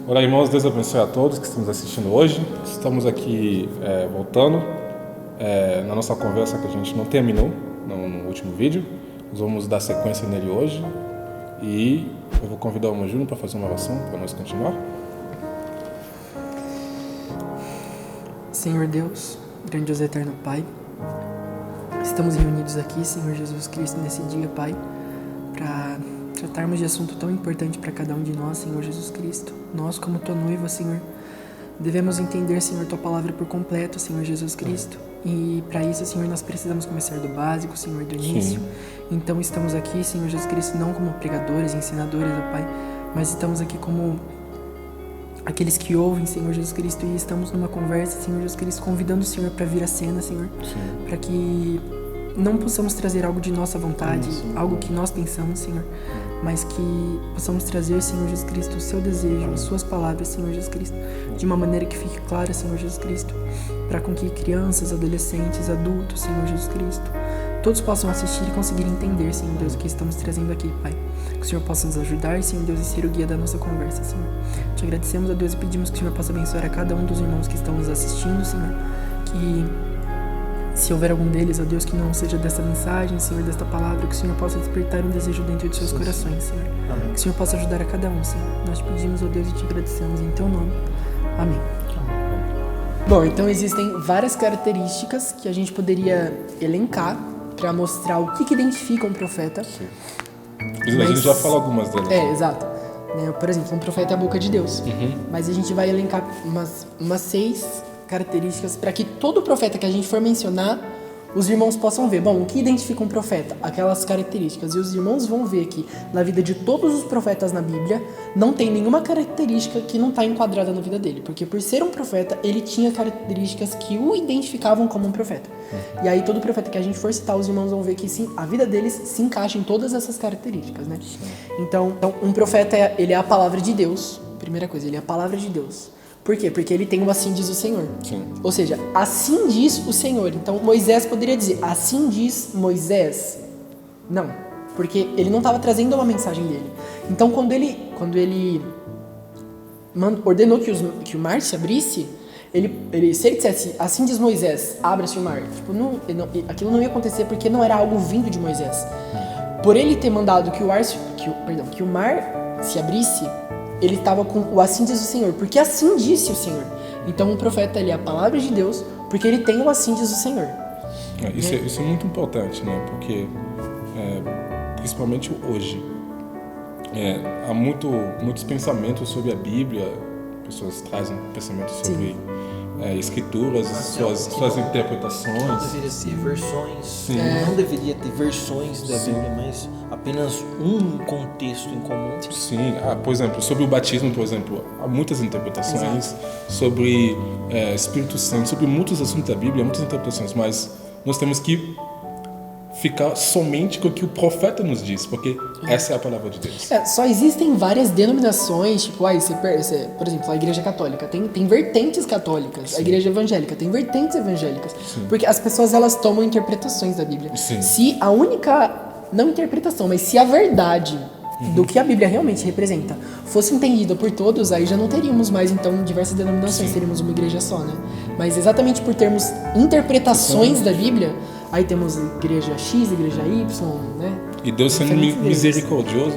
Olá, irmãos, Deus abençoe a todos que estamos assistindo hoje. Estamos aqui voltando na nossa conversa que a gente não terminou no último vídeo. Nós vamos dar sequência nele hoje e eu vou convidar o irmão Júnior para fazer uma oração para nós continuar. Senhor Deus, grandioso e eterno Pai, estamos reunidos aqui, Senhor Jesus Cristo, nesse dia, Pai, para tratarmos de assunto tão importante para cada um de nós, Senhor Jesus Cristo. Nós, como Tua noiva, Senhor, devemos entender, Senhor, Tua palavra por completo, Senhor Jesus Cristo. E para isso, Senhor, nós precisamos começar do básico, Senhor, do início. Sim. Então estamos aqui, Senhor Jesus Cristo, não como pregadores, ensinadores, ó Pai, mas estamos aqui como aqueles que ouvem, Senhor Jesus Cristo, e estamos numa conversa, Senhor Jesus Cristo, convidando o Senhor para vir à cena, Senhor, para que não possamos trazer algo de nossa vontade, algo que nós pensamos, Senhor, mas que possamos trazer, Senhor Jesus Cristo, o Seu desejo, as Suas palavras, Senhor Jesus Cristo, de uma maneira que fique clara, Senhor Jesus Cristo, para com que crianças, adolescentes, adultos, Senhor Jesus Cristo, todos possam assistir e conseguir entender, Senhor Deus, o que estamos trazendo aqui, Pai. Que o Senhor possa nos ajudar, Senhor Deus, e ser o guia da nossa conversa, Senhor. Te agradecemos, a Deus, e pedimos que o Senhor possa abençoar a cada um dos irmãos que estão nos assistindo, Senhor. Que se houver algum deles, ó Deus, que não seja dessa mensagem, Senhor, desta palavra, que o Senhor possa despertar um desejo dentro de seus corações, Senhor. Amém. Que o Senhor possa ajudar a cada um, Senhor. Nós te pedimos, ó Deus, e te agradecemos em Teu nome. Amém. Bom, então existem várias características que a gente poderia elencar para mostrar o que identifica um profeta. Sim. A gente já falou algumas delas. Exato. Por exemplo, um profeta é a boca de Deus. Mas a gente vai elencar umas 6 características para que todo profeta que a gente for mencionar, os irmãos possam ver. Bom, o que identifica um profeta? Aquelas características. E os irmãos vão ver que na vida de todos os profetas na Bíblia, não tem nenhuma característica que não está enquadrada na vida dele. Porque por ser um profeta, ele tinha características que o identificavam como um profeta. E aí todo profeta que a gente for citar, os irmãos vão ver que sim, a vida deles se encaixa em todas essas características, né? Então, um profeta, ele é a palavra de Deus. Primeira coisa, ele é a palavra de Deus. Por quê? Porque ele tem o assim diz o Senhor. Sim. Ou seja, assim diz o Senhor. Então Moisés poderia dizer, assim diz Moisés. Não, porque ele não estava trazendo uma mensagem dele. Então quando ele ordenou que o mar se abrisse, se ele dissesse, assim diz Moisés, abra-se o mar. Tipo, aquilo não ia acontecer porque não era algo vindo de Moisés. Por ele ter mandado que o mar se abrisse, ele estava com o assim diz o Senhor, porque assim disse o Senhor. Então o profeta, ele é a palavra de Deus, porque ele tem o assim diz o Senhor. Isso é muito importante, né? Porque, principalmente hoje, há muitos pensamentos sobre a Bíblia, pessoas trazem pensamentos sobre escrituras, suas interpretações. Não deveria ser versões, Sim. Não deveria ter versões da Bíblia, mas apenas um contexto em comum. Sim, por exemplo, sobre o batismo, por exemplo, há muitas interpretações. Sobre Espírito Santo, sobre muitos assuntos da Bíblia, muitas interpretações, mas nós temos que ficar somente com o que o profeta nos diz, porque essa é a palavra de Deus. Só existem várias denominações, tipo, por exemplo, a Igreja Católica tem vertentes católicas, a Igreja Evangélica tem vertentes evangélicas, porque as pessoas, elas tomam interpretações da Bíblia. Sim. Se a única, não interpretação, mas se a verdade do que a Bíblia realmente representa fosse entendida por todos, aí já não teríamos mais, então, diversas denominações, seríamos uma igreja só, né? Mas exatamente por termos interpretações da Bíblia, aí temos igreja X, igreja Y, né? E Deus sendo misericordioso,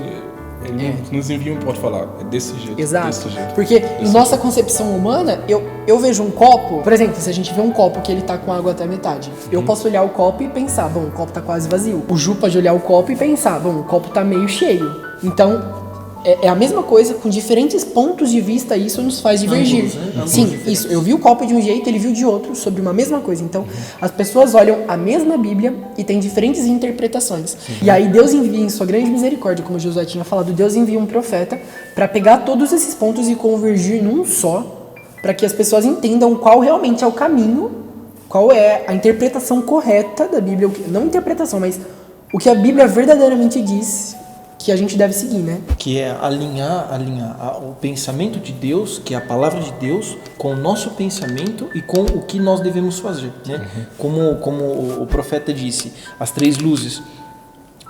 Ele nos envia pode falar, é desse jeito. Exato, desse jeito, porque desse em nossa jeito. concepção humana, eu vejo um copo, por exemplo, se a gente vê um copo que ele tá com água até a metade, eu posso olhar o copo e pensar, bom, o copo tá quase vazio. O Ju pode olhar o copo e pensar, bom, o copo tá meio cheio. Então, é a mesma coisa, com diferentes pontos de vista, isso nos faz divergir. Sim, isso. Eu vi o copo de um jeito, ele viu de outro, sobre uma mesma coisa. Então, as pessoas olham a mesma Bíblia e têm diferentes interpretações. E aí Deus envia, em sua grande misericórdia, como Josué tinha falado, Deus envia um profeta para pegar todos esses pontos e convergir num só, para que as pessoas entendam qual realmente é o caminho, qual é a interpretação correta da Bíblia, não interpretação, mas o que a Bíblia verdadeiramente diz que a gente deve seguir, né? Que é alinhar o pensamento de Deus, que é a palavra de Deus, com o nosso pensamento e com o que nós devemos fazer, né? Como o profeta disse, as 3 luzes.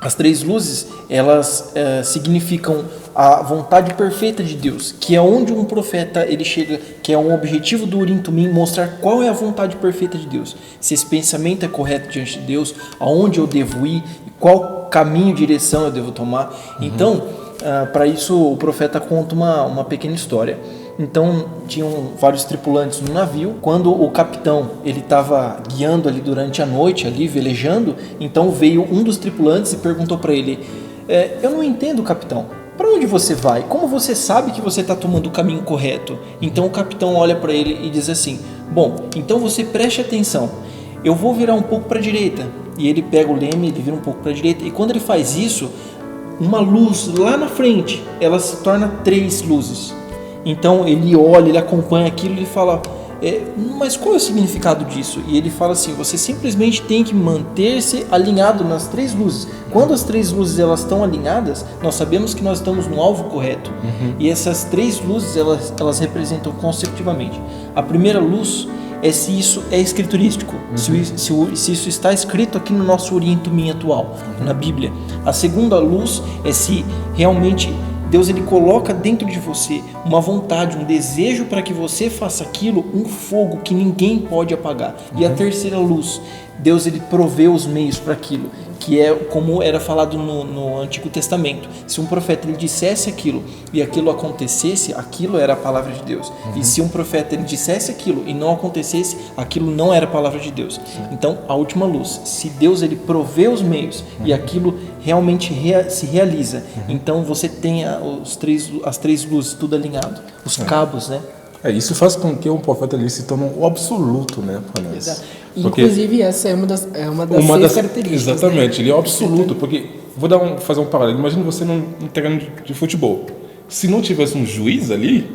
As 3 luzes, elas significam a vontade perfeita de Deus, que é onde um profeta ele chega, que é um objetivo do Urim Tumim, mostrar qual é a vontade perfeita de Deus. Se esse pensamento é correto diante de Deus, aonde eu devo ir, qual caminho, direção eu devo tomar. Então, para isso o profeta conta uma pequena história. Então, tinham vários tripulantes no navio. Quando o capitão ele estava guiando ali durante a noite, ali velejando, então veio um dos tripulantes e perguntou para ele: eu não entendo, capitão. Para onde você vai? Como você sabe que você está tomando o caminho correto? Então o capitão olha para ele e diz assim: bom, então você preste atenção. Eu vou virar um pouco para a direita. E ele pega o leme, ele vira um pouco para a direita. E quando ele faz isso, uma luz lá na frente, ela se torna 3 luzes. Então ele olha, ele acompanha aquilo e ele fala: mas qual é o significado disso? E ele fala assim: você simplesmente tem que manter-se alinhado nas 3 luzes. Quando as 3 luzes elas estão alinhadas, nós sabemos que nós estamos no alvo correto. E essas 3 luzes elas representam consecutivamente. A primeira luz é se isso é escriturístico, se isso está escrito aqui no nosso Urim Tumim atual, na Bíblia. A segunda luz é se realmente Deus ele coloca dentro de você uma vontade, um desejo para que você faça aquilo, um fogo que ninguém pode apagar. E a terceira luz, Deus ele provê os meios para aquilo, que é como era falado no Antigo Testamento. Se um profeta ele dissesse aquilo e aquilo acontecesse, aquilo era a palavra de Deus. E se um profeta ele dissesse aquilo e não acontecesse, aquilo não era a palavra de Deus. Então, a última luz, se Deus ele provê os meios e aquilo realmente se realiza, então você tem as 3 luzes tudo alinhado, os cabos, né? Isso faz com que um profeta ele se torne o absoluto, né, para nós. Exato. Inclusive, essa é uma das 6 características. Exatamente, né? ele é o absoluto, porque, fazer um paralelo, imagina você num terreno de futebol. Se não tivesse um juiz ali,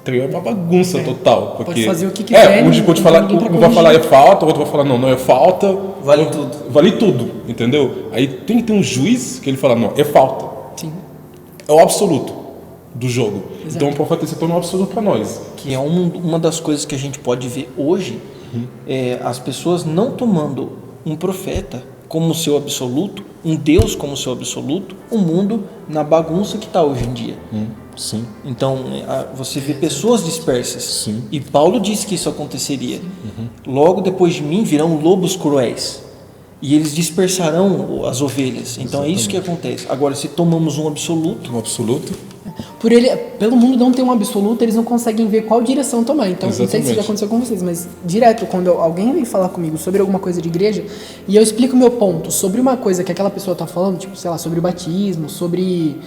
teria uma bagunça total. Porque, pode fazer o que quiser. Um pode falar, um vai falar é falta, o outro vai falar não é falta. Vale tudo. Vale tudo, entendeu? Aí tem que ter um juiz que ele fala, não, é falta. Sim. É o absoluto do jogo. Exato. Então o profeta se torna um absoluto para nós. Que é uma das coisas que a gente pode ver hoje, as pessoas não tomando um profeta como seu absoluto, um Deus como seu absoluto, o mundo na bagunça que está hoje em dia. Sim. Então, você vê pessoas dispersas. Sim. E Paulo disse que isso aconteceria. Logo depois de mim virão lobos cruéis. E eles dispersarão as ovelhas. Então, é isso que acontece. Agora, se tomamos um absoluto... Pelo mundo não ter um absoluto, eles não conseguem ver qual direção tomar. Então, não sei se já aconteceu com vocês, mas direto, quando alguém vem falar comigo sobre alguma coisa de igreja, e eu explico o meu ponto sobre uma coisa que aquela pessoa está falando, tipo, sei lá, sobre o batismo, sobre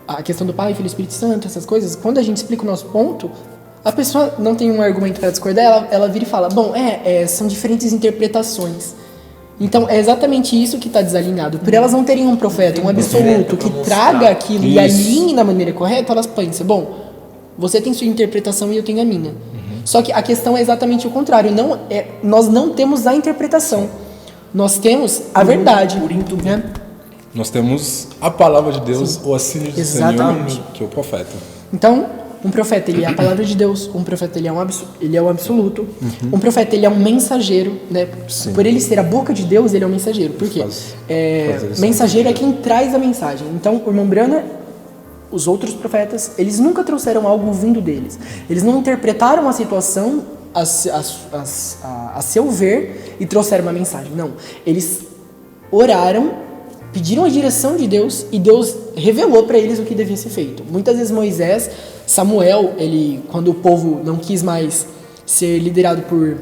a questão do Pai, Filho e Espírito Santo, essas coisas, quando a gente explica o nosso ponto, a pessoa não tem um argumento para discordar, ela vira e fala, bom, são diferentes interpretações. Então, é exatamente isso que está desalinhado. Por elas não terem um profeta, um absoluto, que traga aquilo e alinhe da maneira correta, elas pensam, bom, você tem sua interpretação e eu tenho a minha. Só que a questão é exatamente o contrário. Nós não temos a interpretação. Nós temos a verdade. Né? Nós temos a palavra de Deus, o assílio do Senhor, que é o profeta. Então, um profeta, ele é a palavra de Deus. Um profeta, ele é o absoluto. Um profeta, ele é um mensageiro, né? Sim. Por ele ser a boca de Deus, ele é um mensageiro. Por quê? Mensageiro é quem traz a mensagem. Então, o irmão Brana, os outros profetas, eles nunca trouxeram algo vindo deles. Eles não interpretaram a situação a seu ver e trouxeram uma mensagem. Não. Eles oraram, pediram a direção de Deus e Deus revelou para eles o que devia ser feito. Muitas vezes Samuel, quando o povo não quis mais ser liderado por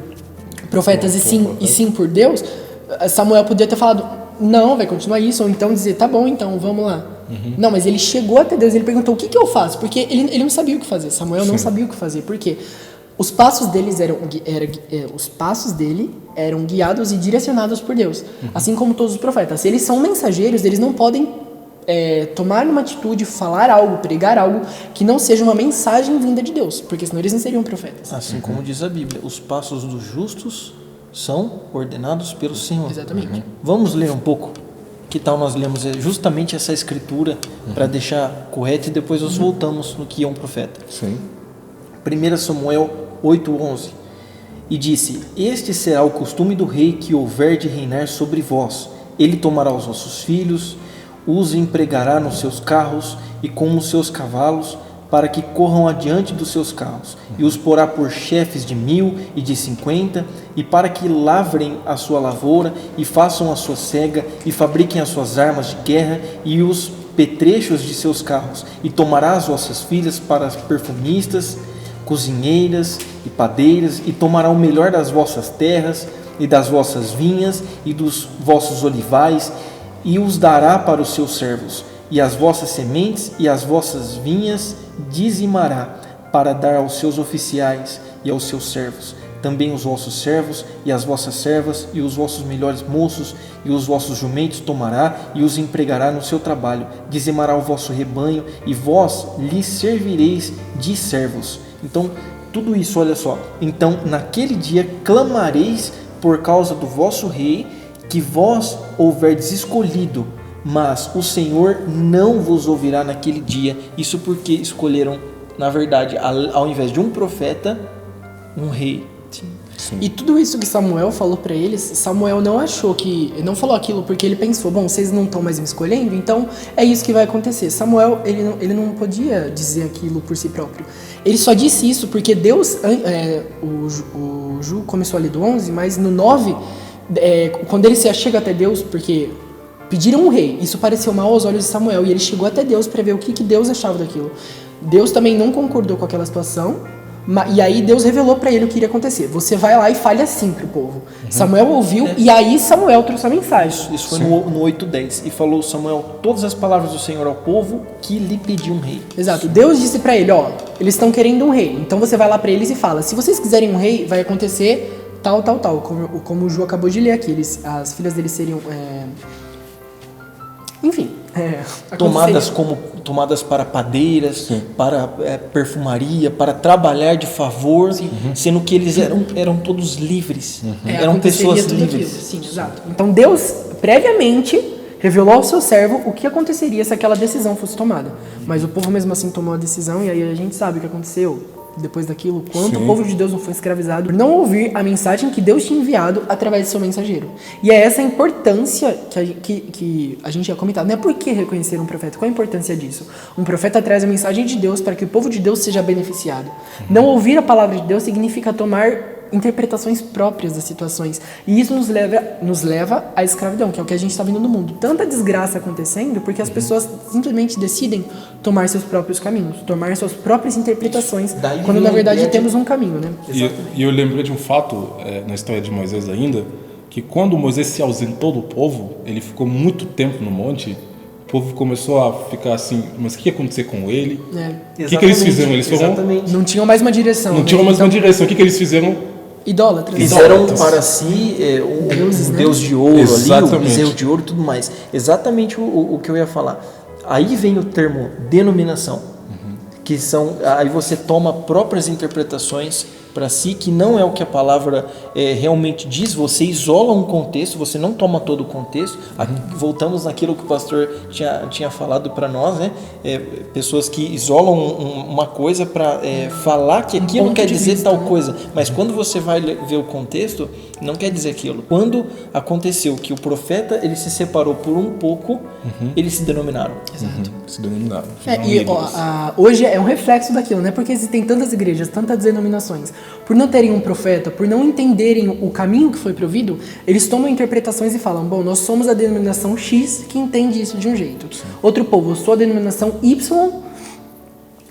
profetas e sim por Deus, Samuel podia ter falado, não, vai continuar isso, ou então dizer, tá bom, então, vamos lá. Não, mas ele chegou até Deus, ele perguntou, o que eu faço? Porque ele não sabia o que fazer, Samuel não sabia o que fazer, por quê? Os passos dele eram guiados e direcionados por Deus, assim como todos os profetas. Se eles são mensageiros, eles não podem tomar uma atitude, falar algo, pregar algo que não seja uma mensagem vinda de Deus, porque senão eles não seriam profetas. Assim como diz a Bíblia, os passos dos justos são ordenados pelo Senhor. Exatamente. Vamos ler um pouco? Que tal nós lemos justamente essa escritura para deixar correto e depois nós voltamos no que é um profeta. Sim. 1 Samuel 8:11. E disse: Este será o costume do rei que houver de reinar sobre vós, Ele tomará os vossos filhos, os empregará nos seus carros e com os seus cavalos, para que corram adiante dos seus carros, e os porá por chefes de 1000 e de 50, e para que lavrem a sua lavoura, e façam a sua cega, e fabriquem as suas armas de guerra, e os petrechos de seus carros. E tomará as vossas filhas para as perfumistas, cozinheiras e padeiras, e tomará o melhor das vossas terras, e das vossas vinhas, e dos vossos olivais, e os dará para os seus servos, e as vossas sementes e as vossas vinhas dizimará, para dar aos seus oficiais e aos seus servos. Também os vossos servos e as vossas servas e os vossos melhores moços e os vossos jumentos tomará e os empregará no seu trabalho. Dizimará o vosso rebanho e vós lhes servireis de servos. Então, tudo isso, olha só. Então, naquele dia clamareis por causa do vosso rei, que vós houverdes escolhido, mas o Senhor não vos ouvirá naquele dia. Isso porque escolheram, na verdade, ao invés de um profeta, um rei. Sim. E tudo isso que Samuel falou para eles, Samuel não achou que... Não falou aquilo porque ele pensou, bom, vocês não estão mais me escolhendo, então é isso que vai acontecer. Samuel, ele não podia dizer aquilo por si próprio. Ele só disse isso porque Deus... o Ju começou ali do 11, mas no 9, quando ele se achega até Deus, porque... Pediram um rei, isso pareceu mal aos olhos de Samuel, e ele chegou até Deus para ver o que Deus achava daquilo. Deus também não concordou com aquela situação, e aí Deus revelou para ele o que iria acontecer. Você vai lá e fale assim pro povo. Samuel ouviu, e aí Samuel trouxe a mensagem. Isso foi no 8:10, e falou Samuel todas as palavras do Senhor ao povo que lhe pediu um rei. Exato, Deus disse para ele, ó, eles estão querendo um rei, então você vai lá para eles e fala, se vocês quiserem um rei, vai acontecer tal, como o Ju acabou de ler aqui, as filhas dele seriam... Enfim, tomadas para padeiras, para perfumaria, para trabalhar de favor, sendo que eles eram todos livres, eram pessoas livres. Sim, exato. Então Deus previamente revelou ao seu servo o que aconteceria se aquela decisão fosse tomada. Mas o povo mesmo assim tomou a decisão, e aí a gente sabe o que aconteceu. Depois daquilo, quanto o povo de Deus não foi escravizado por não ouvir a mensagem que Deus tinha enviado através de seu mensageiro. E é essa a importância que a gente ia comentar. Não é por que reconhecer um profeta, qual a importância disso? Um profeta traz a mensagem de Deus para que o povo de Deus seja beneficiado. Não ouvir a palavra de Deus significa tomar interpretações próprias das situações. E isso nos leva à escravidão, que é o que a gente está vendo no mundo. Tanta desgraça acontecendo porque as pessoas simplesmente decidem tomar seus próprios caminhos, tomar suas próprias interpretações, quando na verdade temos um caminho, né? E eu lembrei de um fato na história de Moisés ainda, que quando Moisés se ausentou do povo, ele ficou muito tempo no monte, o povo começou a ficar assim, mas o que ia acontecer com ele? O que eles fizeram? Eles foram... Não tinham mais uma direção. Não tinham mais uma direção. O que eles fizeram? Idólatras. Fizeram para si um Deus de ouro. Exatamente. Ali, um bezerro de ouro e tudo mais. Exatamente o que eu ia falar. Aí vem o termo denominação, que são, aí você toma próprias interpretações para si, que não é o que a palavra realmente diz, você isola um contexto, você não toma todo o contexto. Voltamos naquilo que o pastor tinha falado para nós, né? Pessoas que isolam uma coisa para falar que aquilo quer dizer tal coisa, mas quando você vai ver o contexto, não quer dizer aquilo. Quando aconteceu que o profeta ele se separou por um pouco, eles se denominaram. Exato. Se denominaram. Hoje é um reflexo daquilo, né? Porque existem tantas igrejas, tantas denominações. Por não terem um profeta, por não entenderem o caminho que foi provido, eles tomam interpretações e falam, bom, nós somos a denominação X que entende isso de um jeito. Outro povo, eu sou a denominação Y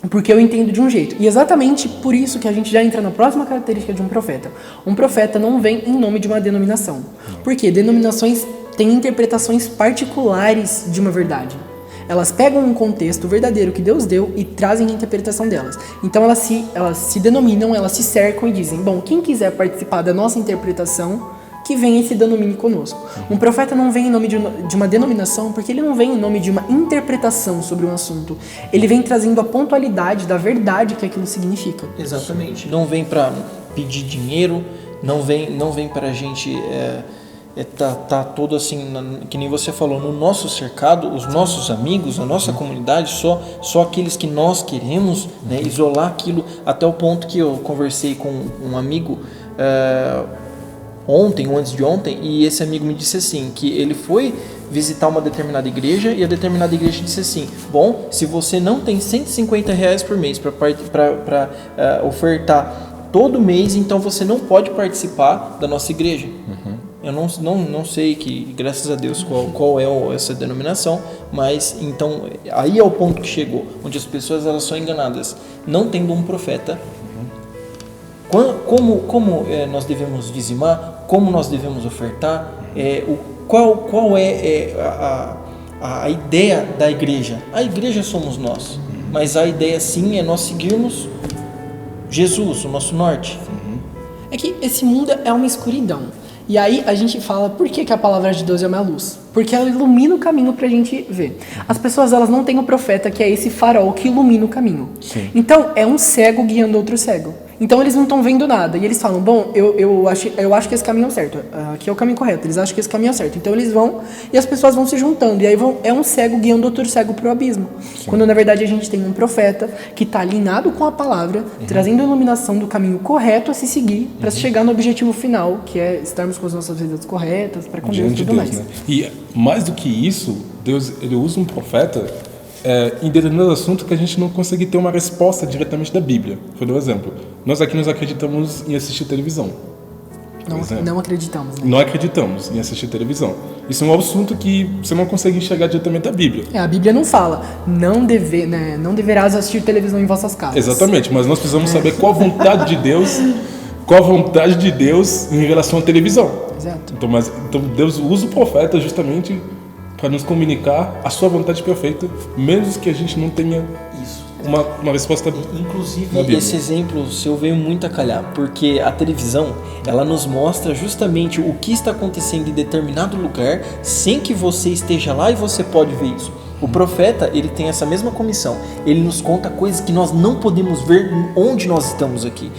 porque eu entendo de um jeito. E exatamente por isso que a gente já entra na próxima característica de um profeta. Um profeta não vem em nome de uma denominação. Porque denominações têm interpretações particulares de uma verdade. Elas pegam um contexto verdadeiro que Deus deu e trazem a interpretação delas. Então elas se denominam, elas se cercam e dizem, bom, quem quiser participar da nossa interpretação, que venha e se denomine conosco. Um profeta não vem em nome de uma denominação, porque ele não vem em nome de uma interpretação sobre um assunto. Ele vem trazendo a pontualidade da verdade que aquilo significa. Exatamente. Não vem para pedir dinheiro, não vem para a gente... tá todo assim, que nem você falou, no nosso cercado, os nossos amigos, a nossa comunidade, só aqueles que nós queremos, né, isolar aquilo, até o ponto que eu conversei com um amigo, ontem ou antes de ontem, e esse amigo me disse assim, que ele foi visitar uma determinada igreja e a determinada igreja disse assim, bom, se você não tem R$150 por mês para ofertar todo mês, então você não pode participar da nossa igreja. Eu não sei que, graças a Deus, qual é essa denominação, mas então aí é o ponto que chegou, onde as pessoas elas são enganadas, não tendo um profeta. Como nós devemos dizimar, como nós devemos ofertar, qual é a ideia da igreja? A igreja somos nós, mas a ideia sim é nós seguirmos Jesus, o nosso norte. É que esse mundo é uma escuridão. E aí a gente fala, por que a palavra de Deus é uma luz? Porque ela ilumina o caminho pra gente ver. As pessoas, elas não têm o profeta, que é esse farol que ilumina o caminho. Sim. Então, é um cego guiando outro cego. Então, eles não estão vendo nada. E eles falam, bom, eu acho que esse caminho é o certo. Aqui é o caminho correto. Eles acham que esse caminho é o certo. Então, eles vão e as pessoas vão se juntando. E aí é um cego guiando outro cego pro abismo. Sim. Quando, na verdade, a gente tem um profeta que está alinhado com a palavra, trazendo a iluminação do caminho correto a se seguir para chegar no objetivo final, que é estarmos com as nossas vidas corretas, para com Deus e tudo mais. Né? E mais do que isso, Deus ele usa um profeta em determinados assuntos que a gente não consegue ter uma resposta diretamente da Bíblia. Vou dar um exemplo. Nós aqui nos acreditamos em assistir televisão. Não acreditamos, né? Não acreditamos em assistir televisão. Isso é um assunto que você não consegue enxergar diretamente da Bíblia. A Bíblia não fala, não deverás assistir televisão em vossas casas. Exatamente, mas nós precisamos saber qual a vontade de Deus, em relação à televisão. Exato. Então Deus usa o profeta justamente para nos comunicar a sua vontade perfeita, mesmo que a gente não tenha uma resposta. Inclusive, esse exemplo seu veio muito a calhar, porque a televisão, ela nos mostra justamente o que está acontecendo em determinado lugar, sem que você esteja lá e você pode ver isso. O profeta, ele tem essa mesma comissão. Ele nos conta coisas que nós não podemos ver onde nós estamos aqui.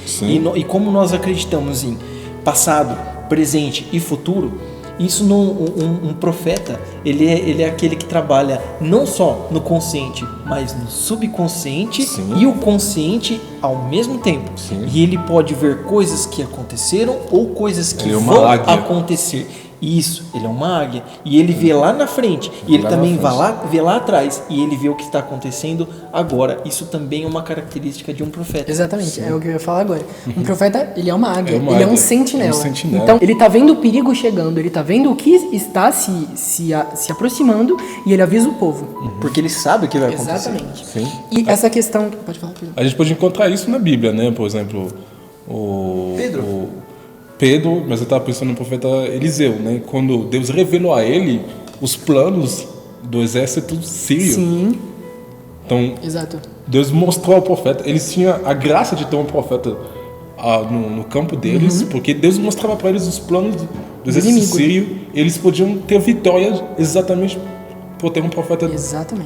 E como nós acreditamos em passado, presente e futuro, isso um profeta, ele é aquele que trabalha não só no consciente, mas no subconsciente. Sim. E o consciente ao mesmo tempo. Sim. E ele pode ver coisas que aconteceram ou coisas que vão acontecer. Isso, ele é uma águia. E ele vê lá na frente. E ele também vê lá atrás. E ele vê o que está acontecendo agora. Isso também é uma característica de um profeta. Exatamente, Sim. é o que eu ia falar agora. Um profeta, ele é uma águia. Ele é um sentinela. Então, ele está vendo o perigo chegando. Ele está vendo o que está se aproximando. E ele avisa o povo. Porque ele sabe o que vai acontecer. Exatamente. Sim. E essa questão... Pode falar, Pedro. A gente pode encontrar isso na Bíblia, né? Por exemplo, Pedro, mas eu estava pensando no profeta Eliseu, né? Quando Deus revelou a ele os planos do exército sírio. Sim. Então, exato. Deus mostrou ao profeta, eles tinham a graça de ter um profeta no campo deles, porque Deus mostrava para eles os planos do exército sírio, eles podiam ter vitória exatamente por ter um profeta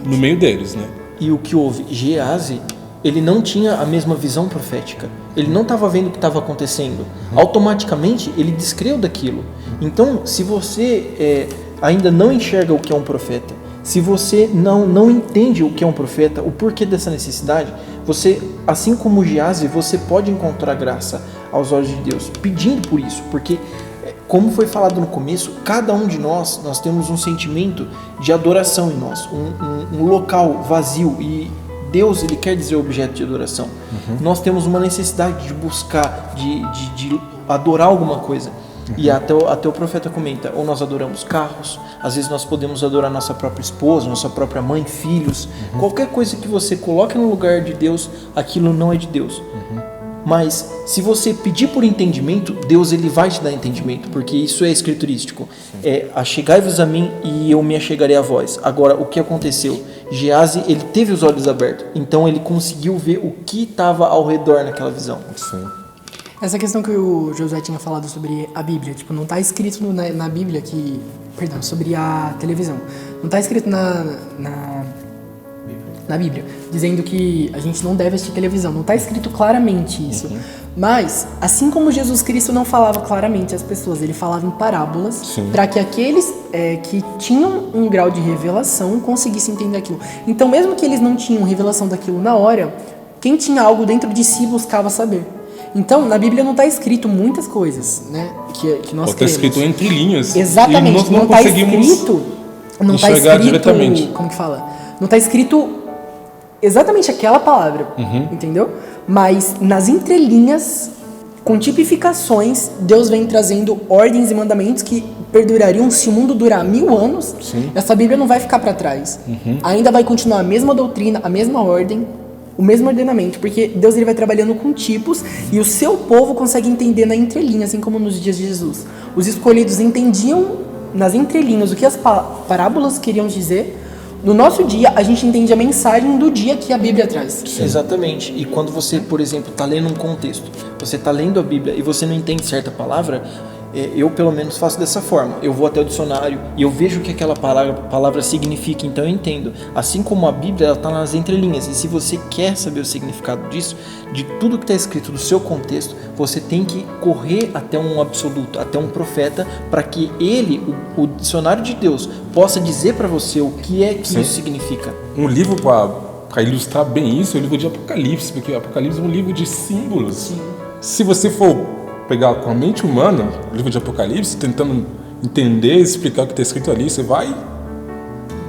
no meio deles, né? E o que houve? Geazi, ele não tinha a mesma visão profética. Ele não estava vendo o que estava acontecendo. Automaticamente, ele descreu daquilo. Então, se você ainda não enxerga o que é um profeta, se você não entende o que é um profeta, o porquê dessa necessidade, você, assim como Geazi, você pode encontrar graça aos olhos de Deus, pedindo por isso. Porque, como foi falado no começo, cada um de nós temos um sentimento de adoração em nós. Um local vazio e... Deus, ele quer dizer objeto de adoração. Nós temos uma necessidade de buscar, de adorar alguma coisa. E até o profeta comenta, ou nós adoramos carros, às vezes nós podemos adorar nossa própria esposa, nossa própria mãe, filhos. Qualquer coisa que você coloque no lugar de Deus, aquilo não é de Deus. Mas se você pedir por entendimento, Deus ele vai te dar entendimento, porque isso é escriturístico. Achegai-vos a mim e eu me achegarei a vós. Agora, o que aconteceu? Geazi, ele teve os olhos abertos, então ele conseguiu ver o que estava ao redor naquela visão. Sim. Essa questão que o Josué tinha falado sobre a Bíblia, tipo, não está escrito na Bíblia sobre a televisão, não está escrito na Bíblia, dizendo que a gente não deve assistir televisão, não está escrito claramente isso. Mas, assim como Jesus Cristo não falava claramente às pessoas, ele falava em parábolas, para que aqueles que tinham um grau de revelação conseguissem entender aquilo. Então, mesmo que eles não tinham revelação daquilo na hora, quem tinha algo dentro de si buscava saber. Então, na Bíblia não está escrito muitas coisas, né? Que nós Está cremos. escrito entre linhas. Exatamente. E nós não está conseguimos escrito. Não está enxergar escrito. diretamente. Como que fala? Não está escrito exatamente aquela palavra, entendeu? Mas nas entrelinhas, com tipificações, Deus vem trazendo ordens e mandamentos que perdurariam se o mundo durar 1000 anos. Sim. Essa Bíblia não vai ficar para trás. Ainda vai continuar a mesma doutrina, a mesma ordem, o mesmo ordenamento, porque Deus ele vai trabalhando com tipos e o seu povo consegue entender na entrelinha, assim como nos dias de Jesus. Os escolhidos entendiam nas entrelinhas o que as parábolas queriam dizer. No nosso dia, a gente entende a mensagem do dia que a Bíblia traz. Sim. Exatamente. E quando você, por exemplo, está lendo um contexto, você está lendo a Bíblia e você não entende certa palavra, eu pelo menos faço dessa forma. Eu vou até o dicionário e eu vejo o que aquela palavra significa, então eu entendo. Assim como a Bíblia, ela está nas entrelinhas. E se você quer saber o significado disso, de tudo que está escrito do seu contexto, você tem que correr até um absoluto, até um profeta, para que ele, o dicionário de Deus, possa dizer para você o que é que Sim. isso significa. Um livro para ilustrar bem isso é o livro de Apocalipse, porque Apocalipse é um livro de símbolos. Sim. Se você for pegar com a mente humana o livro de Apocalipse, tentando entender, explicar o que está escrito ali, você vai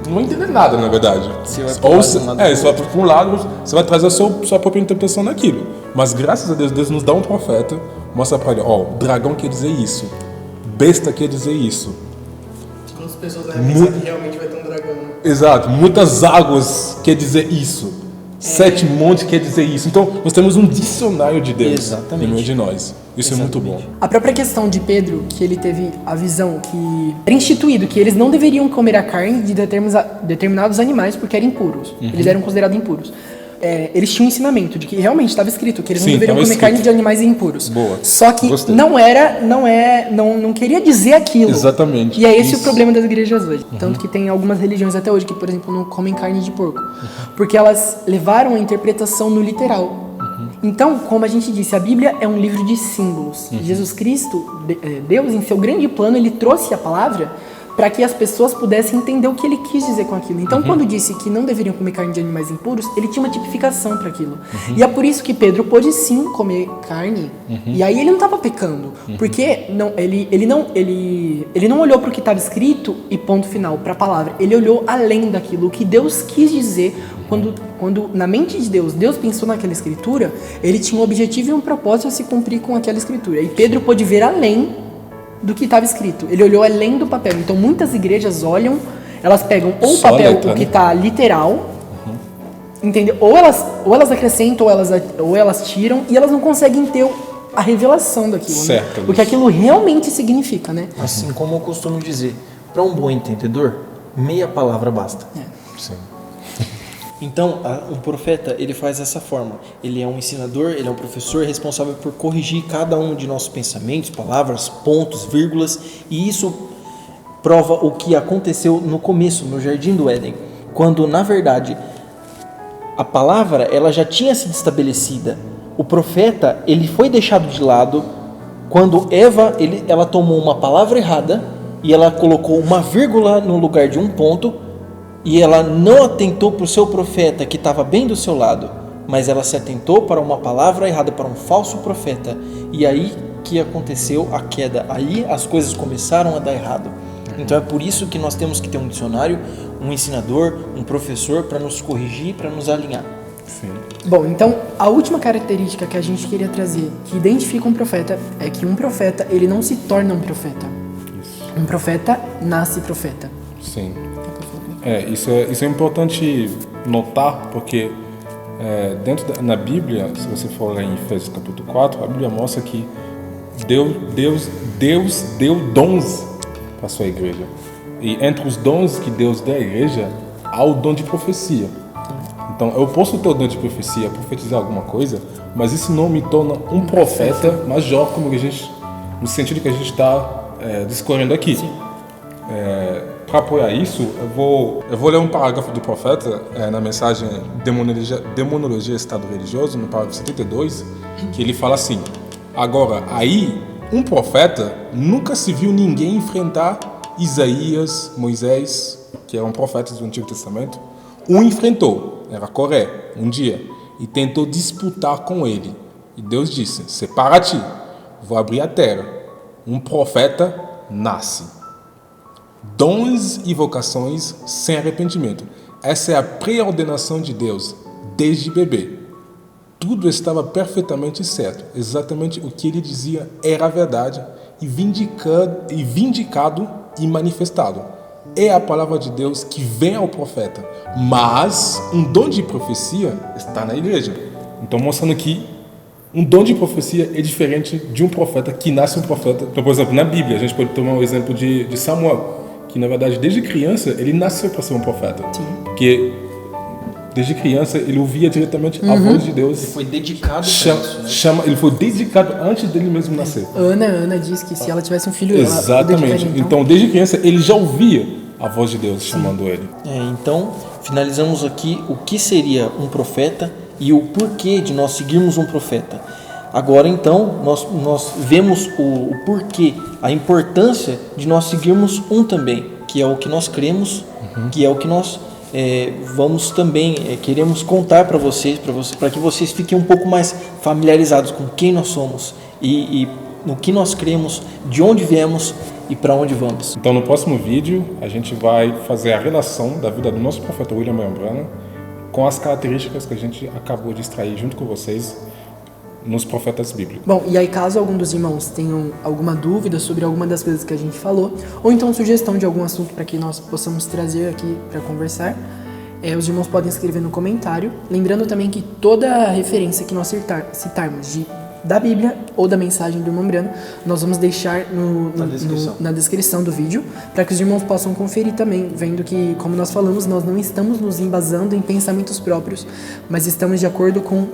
não entender nada, na verdade. Você vai você vai para um lado, você vai trazer a sua própria interpretação daquilo. Mas graças a Deus, Deus nos dá um profeta, mostra para ele, ó, dragão quer dizer isso, besta quer dizer isso. As pessoas vão pensar que realmente vai ter um dragão. Exato, muitas águas quer dizer isso. 7 montes quer dizer isso. Então, nós temos um dicionário de Deus Exatamente. no meio de nós. Isso Exatamente. é muito bom. A própria questão de Pedro, que ele teve a visão que era instituído que eles não deveriam comer a carne de determinados animais porque eram impuros. Eles eram considerados impuros. Eles tinham um ensinamento de que realmente estava escrito que eles Sim, não deveriam estava comer escrito. carne de animais impuros. Boa. Só que Gostei. não queria dizer aquilo. Exatamente. E é esse Isso. o problema das igrejas hoje. Tanto que tem algumas religiões até hoje que, por exemplo, não comem carne de porco. Porque elas levaram a interpretação no literal. Então, como a gente disse, a Bíblia é um livro de símbolos. Jesus Cristo, Deus, em seu grande plano, ele trouxe a palavra para que as pessoas pudessem entender o que ele quis dizer com aquilo. Então, quando disse que não deveriam comer carne de animais impuros, ele tinha uma tipificação para aquilo. E é por isso que Pedro pôde sim comer carne, e aí ele não estava pecando, porque ele não olhou para o que estava escrito e ponto final, para a palavra. Ele olhou além daquilo, o que Deus quis dizer. Quando na mente de Deus pensou naquela escritura, ele tinha um objetivo e um propósito a se cumprir com aquela escritura. E Pedro pôde ver além do que estava escrito. Ele olhou além do papel. Então muitas igrejas olham, elas pegam ou o Só papel, letra, o que né? está literal, entendeu? Ou elas acrescentam, ou elas tiram, e elas não conseguem ter a revelação daquilo, Certo, né? O que aquilo realmente significa, né? Assim como eu costumo dizer, para um bom entendedor, meia palavra basta. Sim. Então, o profeta, ele faz dessa forma. Ele é um ensinador, ele é um professor responsável por corrigir cada um de nossos pensamentos, palavras, pontos, vírgulas, e isso prova o que aconteceu no começo, no Jardim do Éden, quando, na verdade, a palavra, ela já tinha sido estabelecida. O profeta, ele foi deixado de lado quando Eva, ela tomou uma palavra errada e ela colocou uma vírgula no lugar de um ponto, e ela não atentou para o seu profeta que estava bem do seu lado, mas ela se atentou para uma palavra errada, para um falso profeta. E aí que aconteceu a queda. Aí as coisas começaram a dar errado. Então é por isso que nós temos que ter um dicionário, um ensinador, um professor para nos corrigir, para nos alinhar. Sim. Bom, então a última característica que a gente queria trazer, que identifica um profeta, é que um profeta, ele não se torna um profeta. Isso. Um profeta nasce profeta. Sim. Isso é importante notar, porque na Bíblia, se você for lá em Efésios capítulo 4, a Bíblia mostra que Deus deu dons para a sua igreja. E entre os dons que Deus dá à igreja, há o dom de profecia. Então, eu posso ter o dom de profecia, profetizar alguma coisa, mas isso não me torna um profeta major, como a gente, no sentido que a gente está discorrendo aqui. Para apoiar isso, eu vou ler um parágrafo do profeta na mensagem Demonologia e Estado Religioso, no parágrafo 72, que ele fala assim: agora, aí, um profeta nunca se viu ninguém enfrentar Isaías, Moisés, que eram profetas do Antigo Testamento. Um enfrentou, era Coré, um dia, e tentou disputar com ele, E Deus disse: separa-te, vou abrir a terra. Um profeta nasce. Dons e vocações sem arrependimento. Essa é a pré-ordenação de Deus, desde bebê. Tudo estava perfeitamente certo. Exatamente o que ele dizia era a verdade e vindicado e manifestado. É a palavra de Deus que vem ao profeta. Mas um dom de profecia está na igreja. Então, mostrando que um dom de profecia é diferente de um profeta que nasce um profeta. Então, por exemplo, na Bíblia, a gente pode tomar o exemplo de Samuel, que na verdade, desde criança, ele nasceu para ser um profeta. Sim. Porque desde criança ele ouvia diretamente a voz de Deus. Ele foi dedicado para isso, né? Ele foi dedicado antes dele mesmo nascer. Ana diz que se ela tivesse um filho, ela Exatamente. dedicaria, Então, desde criança, ele já ouvia a voz de Deus chamando ele. Então, finalizamos aqui o que seria um profeta e o porquê de nós seguirmos um profeta. Agora, então, nós vemos o porquê, a importância de nós seguirmos um também, que é o que nós cremos, que é o que nós vamos também, queremos contar para vocês, para que vocês fiquem um pouco mais familiarizados com quem nós somos e no que nós cremos, de onde viemos e para onde vamos. Então, no próximo vídeo, a gente vai fazer a relação da vida do nosso profeta William Branham com as características que a gente acabou de extrair junto com vocês nos profetas bíblicos. Bom, e aí caso algum dos irmãos tenham alguma dúvida sobre alguma das coisas que a gente falou, ou então sugestão de algum assunto para que nós possamos trazer aqui para conversar, os irmãos podem escrever no comentário. Lembrando também que toda referência que nós citarmos da Bíblia ou da mensagem do irmão Brano, nós vamos deixar na descrição do vídeo, para que os irmãos possam conferir também, vendo que, como nós falamos, nós não estamos nos embasando em pensamentos próprios, mas estamos de acordo com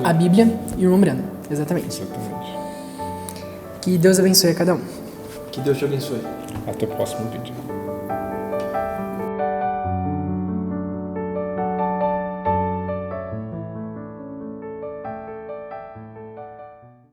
a Bíblia e o irmão Brano. Exatamente. Que Deus abençoe a cada um. Que Deus te abençoe. Até o próximo vídeo.